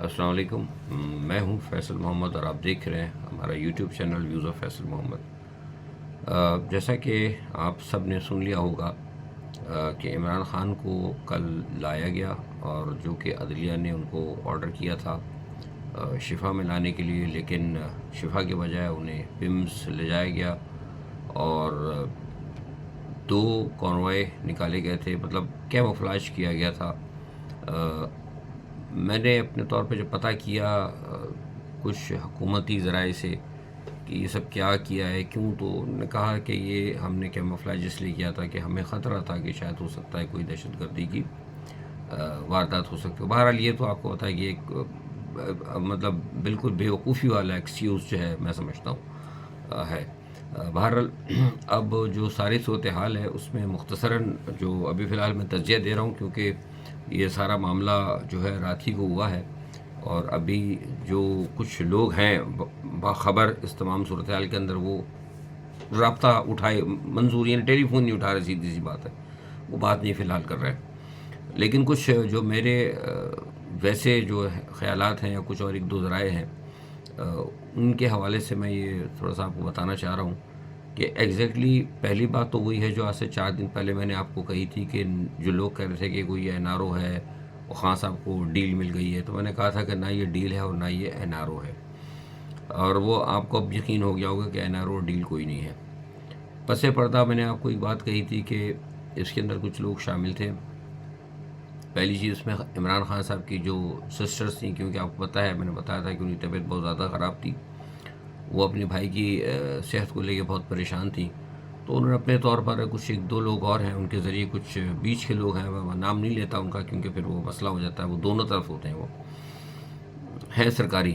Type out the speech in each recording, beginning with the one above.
السلام علیکم، میں ہوں فیصل محمد اور آپ دیکھ رہے ہیں ہمارا YouTube channel views of Faisal Muhammad. جیسا کہ آپ سب نے سن لیا ہوگا کہ عمران خان کو کل لایا گیا اور جو کہ عدلیہ نے ان کو آرڈر کیا تھا شفا میں لانے کے لیے، لیکن شفا کے بجائے انہیں پمس لے جایا گیا اور دو کانوائے نکالے گئے تھے، مطلب کیموفلاج کیا گیا تھا۔ میں نے اپنے طور پہ جو پتہ کیا کچھ حکومتی ذرائع سے کہ یہ سب کیا کیا ہے کیوں، تو انہوں نے کہا کہ یہ ہم نے کیموفلاج اس لیے کیا تھا کہ ہمیں خطرہ تھا کہ شاید ہو سکتا ہے کوئی دہشت گردی کی واردات ہو سکتی ہے۔ بہرحال یہ تو آپ کو پتہ ہے کہ ایک مطلب بالکل بیوقوفی والا ایکسکیوز جو ہے میں سمجھتا ہوں ہے۔ بہرحال اب جو ساری صورتحال ہے اس میں مختصراً جو ابھی فی الحال میں تجزیہ دے رہا ہوں، کیونکہ یہ سارا معاملہ جو ہے رات ہی کو ہوا ہے اور ابھی جو کچھ لوگ ہیں باخبر اس تمام صورتحال کے اندر وہ رابطہ اٹھائے منظور، یعنی ٹیلی فون نہیں اٹھا رہے، سیدھی سی بات ہے، وہ بات نہیں فی الحال کر رہے ہیں۔ لیکن کچھ جو میرے ویسے جو خیالات ہیں یا کچھ اور ایک دو ذرائع ہیں ان کے حوالے سے میں یہ تھوڑا سا آپ کو بتانا چاہ رہا ہوں کہ ایگزیکٹلی پہلی بات تو وہی ہے جو آج سے 4 دن پہلے میں نے آپ کو کہی تھی کہ جو لوگ کہہ رہے تھے کہ کوئی این آر او ہے، وہ خان صاحب کو ڈیل مل گئی ہے، تو میں نے کہا تھا کہ نہ یہ ڈیل ہے اور نہ یہ این آر او ہے، اور وہ آپ کو اب یقین ہو گیا ہوگا کہ این آر او ڈیل کوئی نہیں ہے۔ پس پردہ میں نے آپ کو ایک بات کہی تھی کہ اس کے اندر کچھ لوگ شامل تھے۔ پہلی چیز اس میں عمران خان صاحب کی جو سسٹرز تھیں، کیونکہ آپ کو پتہ ہے میں نے بتایا تھا کہ ان کی طبیعت بہت زیادہ خراب تھی، وہ اپنے بھائی کی صحت کو لے کے بہت پریشان تھیں، تو انہوں نے اپنے طور پر کچھ ایک دو لوگ اور ہیں ان کے ذریعے، کچھ بیچ کے لوگ ہیں، میں نام نہیں لیتا ان کا کیونکہ پھر وہ مسئلہ ہو جاتا ہے، وہ دونوں طرف ہوتے ہیں، وہ ہیں سرکاری۔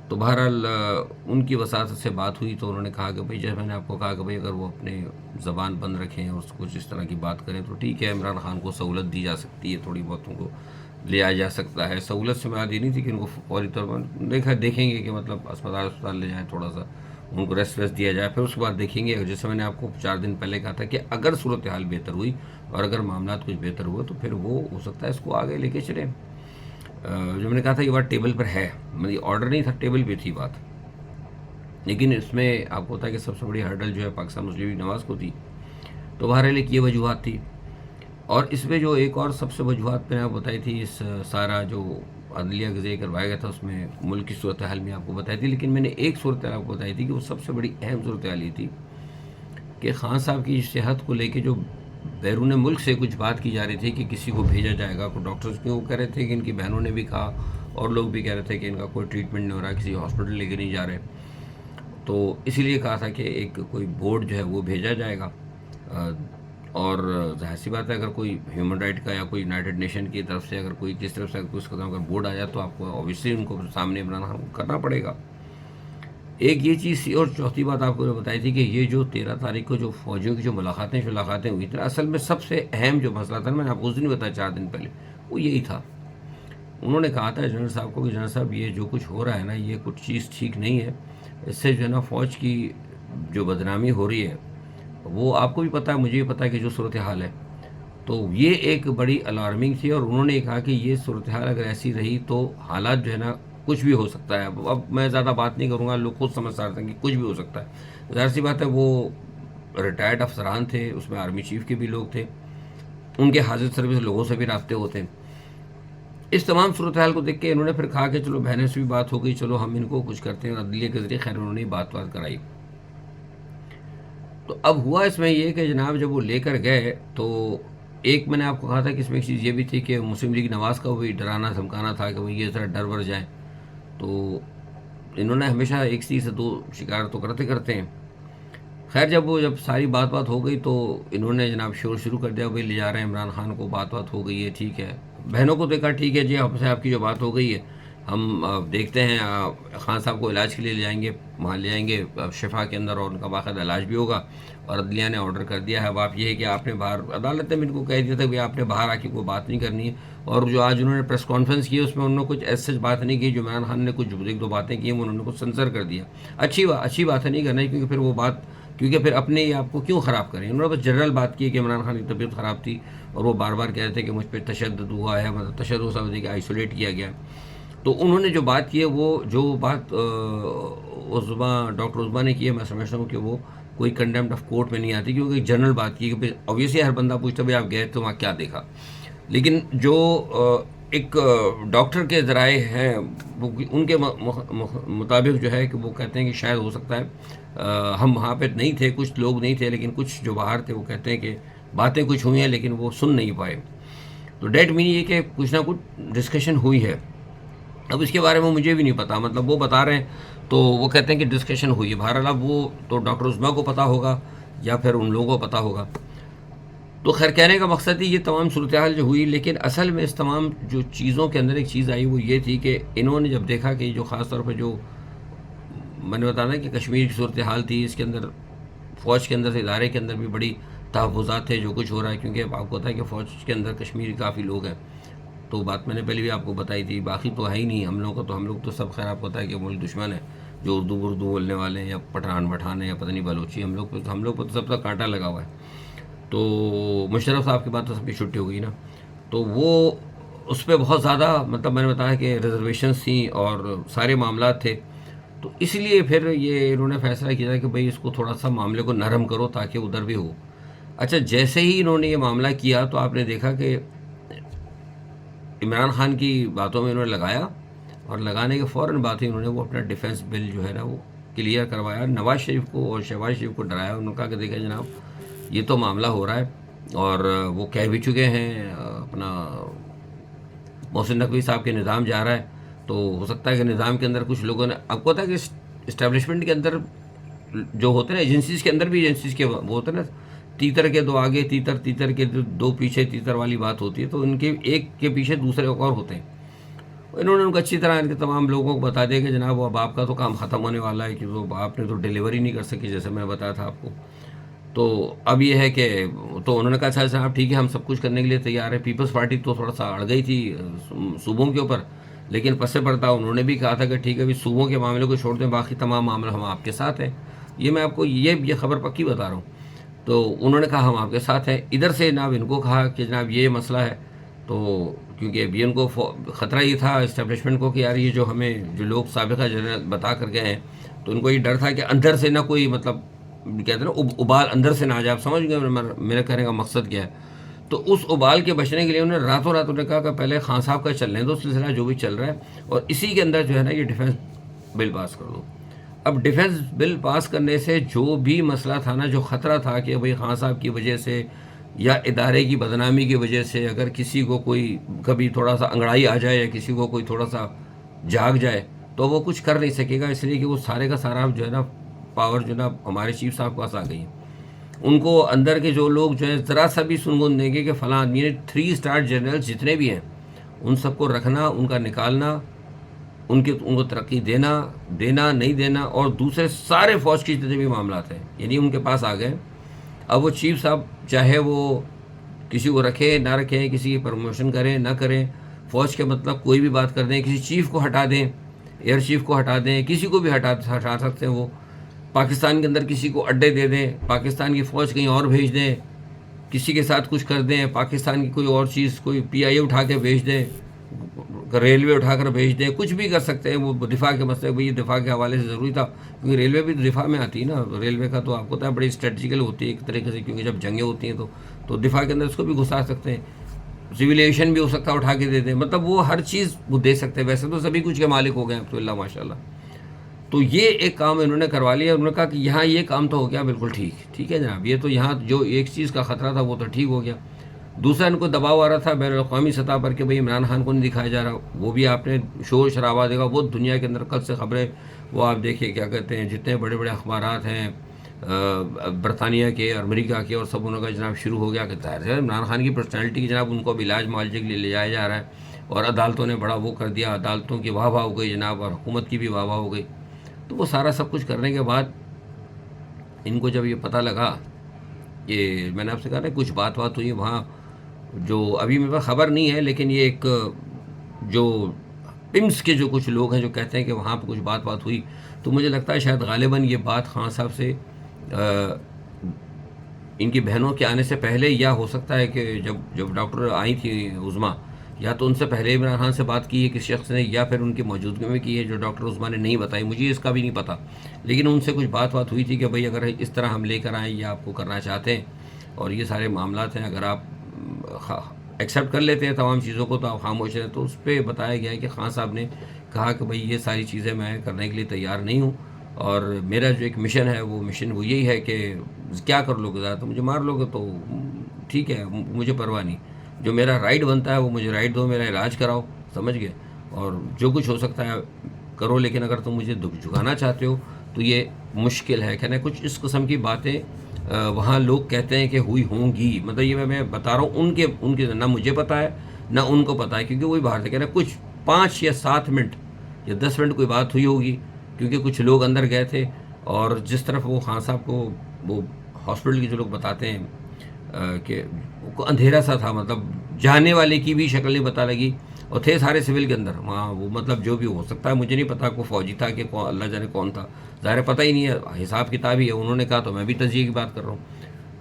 تو بہرحال ان کی وساطت سے بات ہوئی تو انہوں نے کہا کہ بھئی جیسے میں نے آپ کو کہا کہ بھئی اگر وہ اپنے زبان بند رکھیں اور کچھ اس طرح کی بات کریں تو ٹھیک ہے، عمران خان کو سہولت دی جا سکتی ہے، تھوڑی بہت ان کو لیا جا سکتا ہے۔ سہولت سے مراد یہ نہیں تھی کہ ان کو فوری طور پر دیکھیں گے کہ مطلب اسپتال لے جائیں، تھوڑا سا ان کو ریسٹ دیا جائے، پھر اس کے بعد دیکھیں گے۔ جیسے میں نے آپ کو 4 دن پہلے کہا تھا کہ اگر صورتحال بہتر ہوئی اور اگر معاملات کچھ بہتر ہوئے تو پھر وہ ہو سکتا ہے اس کو آگے لے کے چلیں۔ جو میں نے کہا تھا یہ بات ٹیبل پر ہے، مطلب آرڈر نہیں تھا، ٹیبل پہ تھی بات، لیکن اس میں آپ کو پتا ہے کہ سب سے بڑی ہرڈل جو ہے پاکستان مسلم لیگ نواز کو تھی، تو بہرحال ایک یہ وجوہات تھی۔ اور اس میں جو ایک اور سب سے وجوہات میں نے آپ کو بتائی تھی، اس سارا جو عدلیہ کا ذریعہ کروایا گیا تھا اس میں ملک کی صورتحال میں آپ کو بتائی تھی، لیکن میں نے ایک صورتحال آپ کو بتائی تھی کہ وہ سب سے بڑی اہم صورتحال یہ تھی کہ خان صاحب کی صحت کو لے کے جو بیرون ملک سے کچھ بات کی جا رہی تھی کہ کسی کو بھیجا جائے گا، کوئی ڈاکٹرز کیوں کہہ رہے تھے کہ ان کی بہنوں نے بھی کہا اور لوگ بھی کہہ رہے تھے کہ ان کا کوئی ٹریٹمنٹ نہیں ہو رہا، کسی ہاسپٹل لے کے نہیں جا رہے، تو اسی لیے کہا تھا کہ ایک کوئی بورڈ جو ہے وہ بھیجا جائے گا۔ اور ظاہر سی بات ہے اگر کوئی ہیومن رائٹ کا یا کوئی یونائٹڈ نیشن کی طرف سے اگر کوئی کس طرف سے اس قدم کا بورڈ آ جائے تو آپ کو اوبیسلی ان کو سامنے عمران خان کو کرنا پڑے گا۔ ایک یہ چیز تھی، اور چوتھی بات آپ کو بتائی تھی کہ یہ جو 13 تاریخ کو جو فوجیوں کی جو ملاقاتیں ہوئی تھیں، اصل میں سب سے اہم جو مسئلہ تھا، میں نے آپ کو اس دن بتایا 4 دن پہلے، وہ یہی تھا۔ انہوں نے کہا تھا جنرل صاحب کو کہ جنرل صاحب یہ جو کچھ ہو رہا ہے نا، یہ کچھ چیز ٹھیک نہیں ہے، اس سے جو ہے نا فوج کی جو بدنامی ہو رہی ہے وہ آپ کو بھی پتہ ہے، مجھے بھی پتہ ہے کہ جو صورتحال ہے، تو یہ ایک بڑی الارمنگ تھی، اور انہوں نے کہا کہ یہ صورتحال اگر ایسی رہی تو حالات جو ہے نا کچھ بھی ہو سکتا ہے۔ اب میں زیادہ بات نہیں کروں گا، لوگ خود سمجھ سکتے ہیں کہ کچھ بھی ہو سکتا ہے، ظاہر سی بات ہے وہ ریٹائرڈ افسران تھے، اس میں آرمی چیف کے بھی لوگ تھے، ان کے حاضر سروس لوگوں سے بھی رابطے ہوتے ہیں۔ اس تمام صورتحال کو دیکھ کے انہوں نے پھر کہا کہ چلو بہنیں سے بھی بات ہو گئی، چلو ہم ان کو کچھ کرتے ہیں، اور عدلیہ کے ذریعے خیر انہوں نے بات کرائی۔ تو اب ہوا اس میں یہ کہ جناب جب وہ لے کر گئے تو ایک میں نے آپ کو کہا تھا کہ اس میں ایک چیز یہ بھی تھی کہ مسلم لیگ نواز کا بھی ڈرانا دھمکانا تھا کہ وہ یہ ذرا ڈر ور جائیں، تو انہوں نے ہمیشہ ایک چیز سے دو شکار تو کرتے ہیں۔ خیر جب ساری بات ہو گئی تو انہوں نے جناب شور شروع کر دیا، بھائی لے جا رہے ہیں عمران خان کو، بات ہو گئی ہے، ٹھیک ہے۔ بہنوں کو دیکھا ٹھیک ہے جی، آپ سے آپ کی جو بات ہو گئی ہے ہم دیکھتے ہیں، خان صاحب کو علاج کے لیے لے جائیں گے، وہاں لے جائیں گے شفا کے اندر، اور ان کا باقاعدہ علاج بھی ہوگا، اور عدلیہ نے آرڈر کر دیا ہے۔ اب آپ یہ ہے کہ آپ نے باہر عدالت نے ان کو کہہ دیا تھا کہ آپ نے باہر آ کے کوئی بات نہیں کرنی ہے، اور جو آج انہوں نے پریس کانفرنس کی اس میں انہوں نے کچھ ایسے بات نہیں کی، جو عمران خان نے کچھ ایک دو باتیں کی انہوں نے کچھ سنسر کر دیا۔ اچھی بات ہے نہیں کرنا ہے، کیونکہ پھر وہ بات پھر اپنے ہی آپ کو کیوں خراب کریں۔ انہوں نے بس جنرل بات کی کہ عمران خان کی طبیعت خراب تھی اور وہ بار بار کہہ رہے تھے کہ مجھ پہ تشدد ہوا ہے، مطلب تشدد سمجھے کہ آئسولیٹ کیا گیا، تو انہوں نے جو بات کی ہے وہ جو بات ڈاکٹر عظمیٰ نے کی ہے، میں سمجھتا ہوں کہ وہ کوئی کنڈیمٹ آف کورٹ میں نہیں آتی، کیونکہ ایک جنرل بات کی کہ اوبیسلی ہر بندہ پوچھتا بھائی آپ گئے تو وہاں کیا دیکھا. لیکن جو ایک ڈاکٹر کے ذرائع ہیں ان کے مطابق جو ہے کہ وہ کہتے ہیں کہ شاید ہو سکتا ہے ہم وہاں پہ نہیں تھے، کچھ لوگ نہیں تھے، لیکن کچھ جو باہر تھے وہ کہتے ہیں کہ باتیں کچھ ہوئی ہیں لیکن وہ سن نہیں پائے. تو ڈیٹ مین یہ کہ کچھ نہ کچھ ڈسکشن ہوئی ہے. اب اس کے بارے میں مجھے بھی نہیں پتا، مطلب وہ بتا رہے ہیں تو وہ کہتے ہیں کہ ڈسکشن ہوئی ہے. بہرحال اب وہ تو ڈاکٹر عظمیٰ کو پتہ ہوگا یا پھر ان لوگوں کو پتہ ہوگا. تو خیر کہنے کا مقصد ہی یہ تمام صورتحال جو ہوئی، لیکن اصل میں اس تمام جو چیزوں کے اندر ایک چیز آئی وہ یہ تھی کہ انہوں نے جب دیکھا کہ جو خاص طور پہ جو میں نے بتانا کہ کشمیر کی صورتحال تھی، اس کے اندر فوج کے اندر سے ادارے کے اندر بھی بڑی تحفظات تھے جو کچھ ہو رہا ہے، کیونکہ آپ کو پتہ ہے کہ فوج کے اندر کشمیر کافی لوگ ہیں. تو بات میں نے پہلے بھی آپ کو بتائی تھی، باقی تو ہے ہی نہیں ہم لوگ تو ہم لوگ تو سب خیر آپ کو پتہ ہے کہ ملک دشمن ہے، جو اردو بولنے والے ہیں یا پٹھان ہیں یا پتہ نہیں بلوچی، ہم لوگ پہ تو سب کا کانٹا لگا ہوا ہے. تو مشرف صاحب کے بعد تو سب کی چھٹی ہو گئی نا، تو وہ اس پہ بہت زیادہ مطلب میں نے بتایا کہ ریزرویشنس تھیں اور سارے معاملات تھے. تو اس لیے پھر یہ انہوں نے فیصلہ کیا کہ بھئی اس کو تھوڑا سا معاملے کو نرم کرو تاکہ ادھر بھی ہو. اچھا جیسے ہی انہوں نے یہ معاملہ کیا تو آپ نے دیکھا کہ عمران خان کی باتوں میں انہوں نے لگایا، اور لگانے کے فوراً بعد ہی انہوں نے وہ اپنا ڈیفنس بل جو ہے نا وہ کلیئر کروایا. نواز شریف کو اور شہباز شریف کو ڈرایا. انہوں نے کہا کہ دیکھیں جناب یہ تو معاملہ ہو رہا ہے، اور وہ کہہ بھی چکے ہیں اپنا محسن نقوی صاحب کے نظام جا رہا ہے. تو ہو سکتا ہے کہ نظام کے اندر کچھ لوگوں نے آپ کو پتا ہے کہ اسٹیبلشمنٹ کے اندر جو ہوتے ہیں نا ایجنسیز کے اندر بھی ایجنسیز کے وہ ہوتے ہیں نا تیتر کے دو آگے تیتر کے دو پیچھے تیتر والی بات ہوتی ہے. تو ان کے ایک کے پیچھے دوسرے اور ہوتے ہیں. انہوں نے ان کو اچھی طرح ان کے تمام لوگوں کو بتا دیا کہ جناب وہ اب آپ کا تو کام ختم ہونے والا ہے، کہ وہ آپ نے تو ڈیلیوری نہیں کر سکی جیسے میں نے بتایا تھا آپ کو. تو اب یہ ہے کہ تو انہوں نے کہا اچھا صاحب ٹھیک ہے ہم سب کچھ کرنے کے لیے تیار ہے. پیپلز پارٹی تو تھوڑا سا اڑ گئی تھی صوبوں کے اوپر، لیکن پس پڑتا انہوں نے بھی کہا تھا کہ ٹھیک ہے ابھی صوبوں کے معاملے کو چھوڑ دیں، باقی تمام معاملے ہم آپ کے ساتھ ہیں. یہ میں آپ کو یہ خبر پکی بتا رہا ہوں. تو انہوں نے کہا ہم آپ کے ساتھ ہیں. ادھر سے جناب ان کو کہا کہ جناب یہ مسئلہ ہے. تو کیونکہ ابھی ان کو خطرہ یہ تھا اسٹیبلشمنٹ کو کہ یار یہ جو ہمیں جو لوگ سابقہ جنرل بتا کر گئے ہیں، تو ان کو یہ ڈر تھا کہ اندر سے نہ کوئی مطلب کہتے ہیں نا ابال اندر سے نہ آ جائے. آپ سمجھ گئے میرے کہنے کا مقصد کیا ہے. تو اس ابال کے بچنے کے لیے انہوں نے راتوں رات انہوں نے کہا کہ پہلے خان صاحب کا چل رہے دو سلسلہ جو بھی چل رہا ہے، اور اسی کے اندر جو ہے نا یہ ڈیفنس بل پاس کر دو. اب ڈیفنس بل پاس کرنے سے جو بھی مسئلہ تھا نا، جو خطرہ تھا کہ بھئی خان صاحب کی وجہ سے یا ادارے کی بدنامی کی وجہ سے اگر کسی کو کوئی کبھی تھوڑا سا انگڑائی آ جائے یا کسی کو کوئی تھوڑا سا جاگ جائے تو وہ کچھ کر نہیں سکے گا، اس لیے کہ وہ سارے کا سارا جو ہے نا پاور جو ہے نا ہمارے چیف صاحب کے پاس آ گئی ہے. ان کو اندر کے جو لوگ جو ہے ذرا سا بھی سنگن دیں گے کہ فلاں آدمی نے 3 اسٹار جنرل جتنے بھی ہیں ان سب کو رکھنا، ان کا نکالنا، ان کو ترقی دینا نہیں دینا، اور دوسرے سارے فوج کے جتنے بھی معاملات ہیں یعنی ان کے پاس آ گئے. اب وہ چیف صاحب چاہے وہ کسی کو رکھیں نہ رکھیں، کسی کی پروموشن کریں نہ کریں، فوج کے مطلب کوئی بھی بات کر دیں، کسی چیف کو ہٹا دیں، ایئر چیف کو ہٹا دیں، کسی کو بھی ہٹا سکتے ہیں. وہ پاکستان کے اندر کسی کو اڈے دے دیں، پاکستان کی فوج کہیں اور بھیج دیں، کسی کے ساتھ کچھ کر دیں، پاکستان کی کوئی اور چیز کوئی PIA اٹھا کے بھیج دیں، ریلوے اٹھا کر بھیج دیں، کچھ بھی کر سکتے ہیں. وہ دفاع کے مسئلے بھئی دفاع کے حوالے سے ضروری تھا کیونکہ ریلوے بھی دفاع میں آتی ہے نا. ریلوے کا تو آپ کو پتہ ہے بڑی اسٹریٹجیکل ہوتی ہے ایک طریقے سے، کیونکہ جب جنگیں ہوتی ہیں تو دفاع کے اندر اس کو بھی گھسا سکتے ہیں. سول ایویشن بھی ہو سکتا ہے اٹھا کے دے دیں، مطلب وہ ہر چیز وہ دے سکتے ہیں. ویسے تو سبھی کچھ کے مالک ہو گئے ہیں تو اللہ ماشاء اللہ. تو یہ ایک کام انہوں نے کروا لیا. انہوں نے کہا کہ یہاں یہ کام تو ہو گیا بالکل ٹھیک ہے جناب، یہ تو یہاں جو ایک چیز کا خطرہ تھا وہ تو ٹھیک ہو گیا. دوسرا ان کو دباؤ آ رہا تھا بین الاقوامی سطح پر کہ بھئی عمران خان کو نہیں دکھایا جا رہا. وہ بھی آپ نے شور شرابہ دیکھا، وہ دنیا کے اندر کل سے خبریں وہ آپ دیکھیے کیا کہتے ہیں جتنے بڑے بڑے اخبارات ہیں برطانیہ کے اور امریکہ کے اور سب انہوں کا جناب شروع ہو گیا کہ ظاہر ہے عمران خان کی پرسنالٹی کی جناب ان کو اب علاج معالجے کے لیے لے جایا جا رہا ہے، اور عدالتوں نے بڑا وہ کر دیا، عدالتوں کی واہ واہ ہو گئی جناب، اور حکومت کی بھی واہ واہ ہو گئی. تو وہ سارا سب کچھ کرنے کے بعد ان کو جب یہ پتہ لگا کہ میں نے آپ سے کہا نا کچھ بات ہوئی وہاں، جو ابھی میرے پاس خبر نہیں ہے، لیکن یہ ایک جو پمس کے جو کچھ لوگ ہیں جو کہتے ہیں کہ وہاں پہ کچھ بات ہوئی. تو مجھے لگتا ہے شاید غالباً یہ بات خان صاحب سے ان کی بہنوں کے آنے سے پہلے، یا ہو سکتا ہے کہ جب ڈاکٹر آئی تھی عظمیٰ یا تو ان سے پہلے عمران خان سے بات کی ہے کسی شخص نے، یا پھر ان کی موجودگی میں کی ہے جو ڈاکٹر عثمان نے نہیں بتائی، مجھے اس کا بھی نہیں پتہ، لیکن ان سے کچھ بات ہوئی تھی کہ بھئی اگر اس طرح ہم لے کر آئیں یا آپ کو کرنا چاہتے ہیں اور یہ سارے معاملات ہیں، اگر آپ ایکسیپٹ کر لیتے ہیں تمام چیزوں کو تو آپ خاموش رہیں. تو اس پہ بتایا گیا ہے کہ خان صاحب نے کہا کہ بھئی یہ ساری چیزیں میں کرنے کے لیے تیار نہیں ہوں، اور میرا جو ایک مشن ہے وہ یہی ہے کہ کیا کر لو گے، زیادہ تو مجھے مار لو گے تو ٹھیک ہے، مجھے پرواہ نہیں، جو میرا رائٹ بنتا ہے وہ مجھے رائٹ دو، میرا علاج کراؤ، سمجھ گئے، اور جو کچھ ہو سکتا ہے کرو، لیکن اگر تم مجھے دکھ جھکانا چاہتے ہو تو یہ مشکل ہے. کہنا کچھ اس قسم کی باتیں وہاں لوگ کہتے ہیں کہ ہوئی ہوں گی، مطلب یہ میں بتا رہا ہوں ان کے نہ مجھے پتہ ہے نہ ان کو پتہ ہے، کیونکہ وہی باہر سے کہہ رہے ہیں کچھ 5 یا 7 منٹ یا 10 منٹ کوئی بات ہوئی ہوگی، کیونکہ کچھ لوگ اندر گئے تھے، اور جس طرف وہ خان صاحب کو وہ ہاسپٹل کے جو لوگ بتاتے ہیں کہ اندھیرا سا تھا، مطلب جانے والے کی بھی شکل نہیں پتہ لگی، اور تھے سارے سول کے اندر وہاں، وہ مطلب جو بھی ہو سکتا ہے مجھے نہیں پتا کوئی فوجی تھا کہ اللہ جانے کون تھا، ظاہر پتہ ہی نہیں ہے، حساب کتاب ہی ہے، انہوں نے کہا تو میں بھی تجزیے کی بات کر رہا ہوں.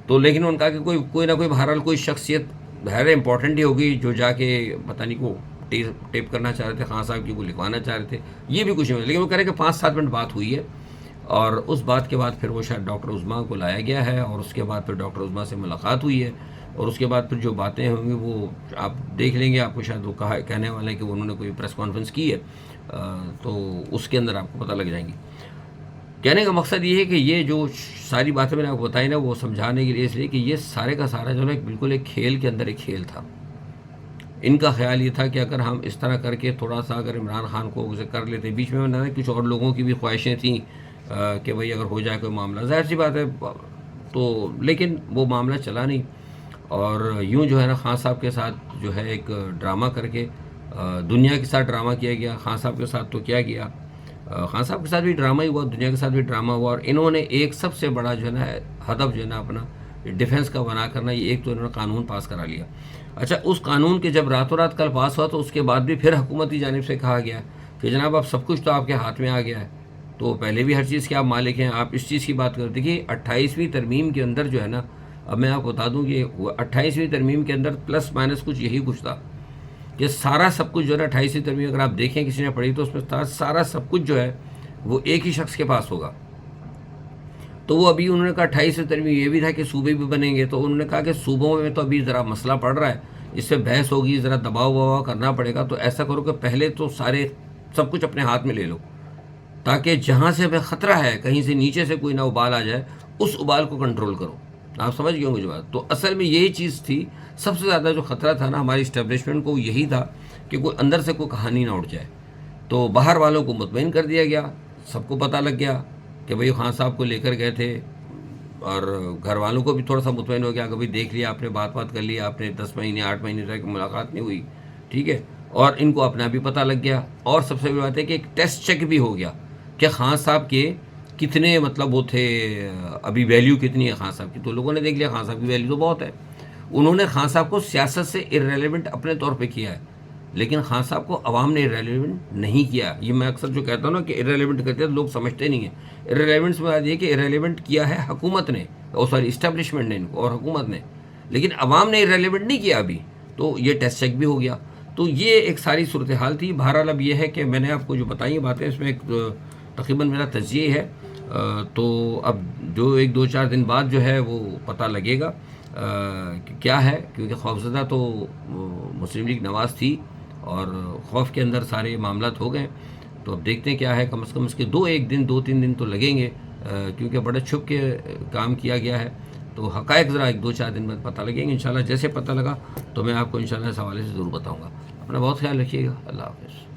تو لیکن انہوں نے کہا کہ کوئی نہ کوئی بہرحال کوئی شخصیت بہر امپورٹنٹ ہی ہوگی جو جا کے پتہ نہیں کو ٹیپ کرنا چاہ رہے تھے خان صاحب کی، وہ لکھوانا چاہ رہے تھے، یہ بھی کچھ نہیں، لیکن وہ کہہ رہے کہ 5-7 منٹ بات ہوئی ہے، اور اس بات کے بعد پھر وہ شاید ڈاکٹر عظمیٰ کو لایا گیا ہے، اور اس کے بعد پھر ڈاکٹر عظمیٰ سے ملاقات ہوئی ہے، اور اس کے بعد پھر جو باتیں ہوں گی وہ آپ دیکھ لیں گے، آپ کو شاید وہ کہنے والے ہیں کہ انہوں نے کوئی پریس کانفرنس کی ہے، تو اس کے اندر آپ کو پتہ لگ جائیں گی. کہنے کا مقصد یہ ہے کہ یہ جو ساری باتیں میں نے آپ کو بتائی نا، وہ سمجھانے کے لیے، اس لیے کہ یہ سارے کا سارا جو ہے بالکل ایک کھیل کے اندر ایک کھیل تھا. ان کا خیال یہ تھا کہ اگر ہم اس طرح کر کے تھوڑا سا اگر عمران خان کو اسے کر لیتے، بیچ میں نہ کچھ اور لوگوں کی بھی خواہشیں تھیں کہ بھئی اگر ہو جائے کوئی معاملہ، ظاہر سی بات ہے، تو لیکن وہ معاملہ چلا نہیں، اور یوں جو ہے نا خان صاحب کے ساتھ جو ہے ایک ڈرامہ کر کے دنیا کے ساتھ ڈرامہ کیا گیا. خان صاحب کے ساتھ تو کیا گیا، خان صاحب کے ساتھ بھی ڈرامہ ہی ہوا، دنیا کے ساتھ بھی ڈرامہ ہوا، اور انہوں نے ایک سب سے بڑا جو ہے نا ہدف جو ہے نا اپنا ڈیفنس کا بنا کرنا، یہ ایک تو انہوں نے قانون پاس کرا لیا. اچھا، اس قانون کے جب راتوں رات کل پاس ہوا تو اس کے بعد بھی پھر حکومتی جانب سے کہا گیا کہ جناب اب سب کچھ تو آپ کے ہاتھ میں آ گیا ہے، تو پہلے بھی ہر چیز کے آپ مالک ہیں، آپ اس چیز کی بات کرتے کہ 28ویں ترمیم کے اندر جو ہے نا، اب میں آپ کو بتا دوں کہ 28ویں ترمیم کے اندر پلس مائنس کچھ یہی کچھ تھا کہ سارا سب کچھ جو ہے نا 28ویں ترمیم اگر آپ دیکھیں کسی نے پڑھی تو اس میں سارا سب کچھ جو ہے وہ ایک ہی شخص کے پاس ہوگا. تو وہ ابھی انہوں نے کہا 28ویں ترمیم یہ بھی تھا کہ صوبے بھی بنیں گے، تو انہوں نے کہا کہ صوبوں میں تو ابھی ذرا مسئلہ پڑ رہا ہے، اس سے بحث ہوگی، ذرا دباؤ وباؤ کرنا پڑے گا، تو ایسا کرو کہ پہلے تو سب کچھ اپنے ہاتھ میں لے لو، تاکہ جہاں سے ہمیں خطرہ ہے کہیں سے نیچے سے کوئی نہ ابال آ جائے، اس ابال کو کنٹرول کرو. آپ سمجھ گئے ہوں مجھے بات. تو اصل میں یہی چیز تھی، سب سے زیادہ جو خطرہ تھا نا ہماری اسٹیبلشمنٹ کو، یہی تھا کہ کوئی اندر سے کوئی کہانی نہ اٹھ جائے. تو باہر والوں کو مطمئن کر دیا گیا، سب کو پتہ لگ گیا کہ بھئی خان صاحب کو لے کر گئے تھے، اور گھر والوں کو بھی تھوڑا سا مطمئن ہو گیا کہ بھئی دیکھ لیا آپ نے، بات کر لیا آپ نے، 10 مہینے 8 مہینے تک ملاقات نہیں ہوئی، ٹھیک ہے، اور ان کو اپنا بھی پتہ لگ گیا. اور سب سے بڑی بات ہے کہ ایک ٹیسٹ چیک بھی ہو گیا کہ خان صاحب کے کتنے مطلب وہ تھے، ابھی ویلیو کتنی ہے خان صاحب کی. تو لوگوں نے دیکھ لیا خان صاحب کی ویلیو تو بہت ہے. انہوں نے خان صاحب کو سیاست سے ارریلیونٹ اپنے طور پہ کیا ہے، لیکن خان صاحب کو عوام نے ارریلیونٹ نہیں کیا. یہ میں اکثر جو کہتا ہوں نا کہ ارریلیونٹ کرتے ہیں لوگ سمجھتے نہیں ہیں. ارریلیونٹ سے بات یہ کہ ارریلیونٹ کیا ہے حکومت نے، اور سوری اسٹیبلشمنٹ نے ان کو اور حکومت نے، لیکن عوام نے ارریلیونٹ نہیں کیا ابھی. تو یہ ٹیسٹ چیک بھی ہو گیا. تو یہ ایک ساری صورتحال تھی. بہرحال اب یہ ہے کہ میں نے آپ کو جو بتائی باتیں، اس میں ایک تقریباً میرا تجزیہ ہے. تو اب جو 1-2-4 دن بعد جو ہے وہ پتہ لگے گا کہ کیا ہے، کیونکہ خوفزدہ تو مسلم لیگ نواز تھی، اور خوف کے اندر سارے معاملات ہو گئے. تو اب دیکھتے ہیں کیا ہے. کم از کم اس کے 2-3 دن تو لگیں گے، کیونکہ بڑے چھپ کے کام کیا گیا ہے. تو حقائق ذرا 1-2-4 دن بعد پتہ لگیں گے انشاءاللہ. جیسے پتہ لگا تو میں آپ کو انشاءاللہ اس حوالے سے ضرور بتاؤں گا. اپنا بہت خیال رکھیے گا. اللہ حافظ.